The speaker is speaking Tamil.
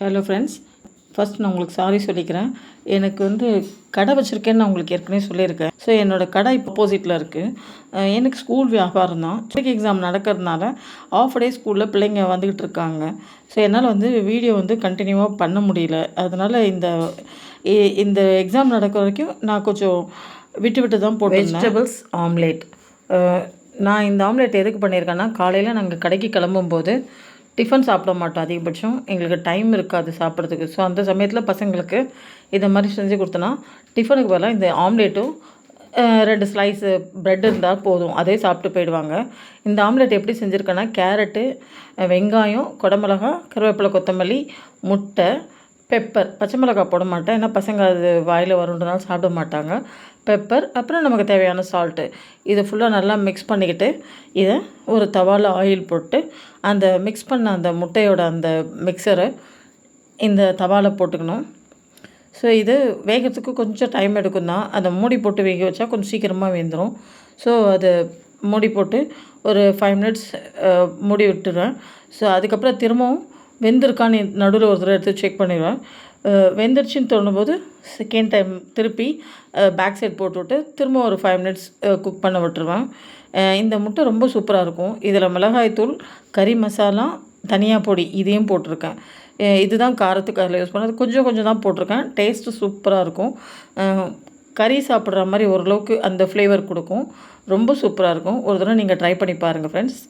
ஹலோ ஃப்ரெண்ட்ஸ், ஃபஸ்ட் நான் உங்களுக்கு சாரி சொல்லிக்கிறேன். எனக்கு கடை வச்சுருக்கேன்னு நான் உங்களுக்கு ஏற்கனவே சொல்லியிருக்கேன். ஸோ என்னோடய கடை இப்போ ஆப்போசிட்டில் இருக்குது. எனக்கு ஸ்கூல் வியாபாரம் தான். எக்ஸாம் நடக்கிறதுனால ஆஃப் டே ஸ்கூலில் பிள்ளைங்க வந்துக்கிட்டு இருக்காங்க. ஸோ என்னால் வீடியோ கண்டினியூவாக பண்ண முடியல. அதனால் இந்த எக்ஸாம் நடக்கிற வரைக்கும் நான் கொஞ்சம் விட்டு விட்டு தான் போட்டேன். Vegetables omelette. நான் இந்த ஆம்லேட் எதுக்கு பண்ணியிருக்கேன்னா, காலையில் நாங்கள் கடைக்கு கிளம்பும்போது டிஃபன் சாப்பிட மாட்டோம். அதிகபட்சம் எங்களுக்கு டைம் இருக்காது சாப்பிட்றதுக்கு. ஸோ அந்த சமயத்தில் பசங்களுக்கு இதை மாதிரி செஞ்சு கொடுத்தனா, டிஃபனுக்கு பதிலாக இந்த ஆம்லேட்டும் 2 ஸ்லைஸு ப்ரெட் இருந்தால் போதும். அதே சாப்பிட்டு போயிடுவாங்க. இந்த ஆம்லேட் எப்படி செஞ்சுருக்கேன்னா, கேரட்டு, வெங்காயம், குடமிளகா, கருவேப்பிலை, கொத்தமல்லி, முட்டை, பெப்பர், பச்சை மிளகாய் போட மாட்டேன். ஏன்னா பசங்க அது வாயில் வருன்றனால சாப்பிட மாட்டாங்க. பெப்பர், அப்புறம் நமக்கு தேவையான சால்ட்டு, இதை ஃபுல்லாக நல்லா மிக்ஸ் பண்ணிக்கிட்டு, இதை ஒரு தவாவில் ஆயில் போட்டு அந்த மிக்ஸ் பண்ண அந்த முட்டையோட அந்த மிக்சரை இந்த தவாவில் போட்டுக்கணும். ஸோ இது வேகிறதுக்கு கொஞ்சம் டைம் எடுக்கும் தான். அதை மூடி போட்டு வேக வச்சா கொஞ்சம் சீக்கிரமாக வெந்துடும். ஸோ அதை மூடி போட்டு ஒரு 5 மினிட்ஸ் மூடி விட்டுருவேன். ஸோ அதுக்கப்புறம் திரும்பவும் வெந்திருக்கான்னு நடுவில் ஒரு தடவை எடுத்து செக் பண்ணிடுவேன். வெந்துருச்சுன்னு தோணும்போது செகண்ட் டைம் திருப்பி பேக் சைட் போட்டுவிட்டு திரும்ப ஒரு 5 மினிட்ஸ் குக் பண்ண விட்டுருவேன். இந்த முட்டை ரொம்ப சூப்பராக இருக்கும். இதில் மிளகாய்த்தூள், கறி மசாலா, தனியா பொடி இதையும் போட்டிருக்கேன். இதுதான் காரத்துக்கு அதில் யூஸ் பண்ணது. கொஞ்சம் கொஞ்சம் தான் போட்டிருக்கேன். டேஸ்ட்டு சூப்பராக இருக்கும். கறி சாப்பிட்ற மாதிரி ஓரளவுக்கு அந்த ஃப்ளேவர் கொடுக்கும். ரொம்ப சூப்பராக இருக்கும். ஒரு தடவை நீங்கள் ட்ரை பண்ணி பாருங்கள் ஃப்ரெண்ட்ஸ்.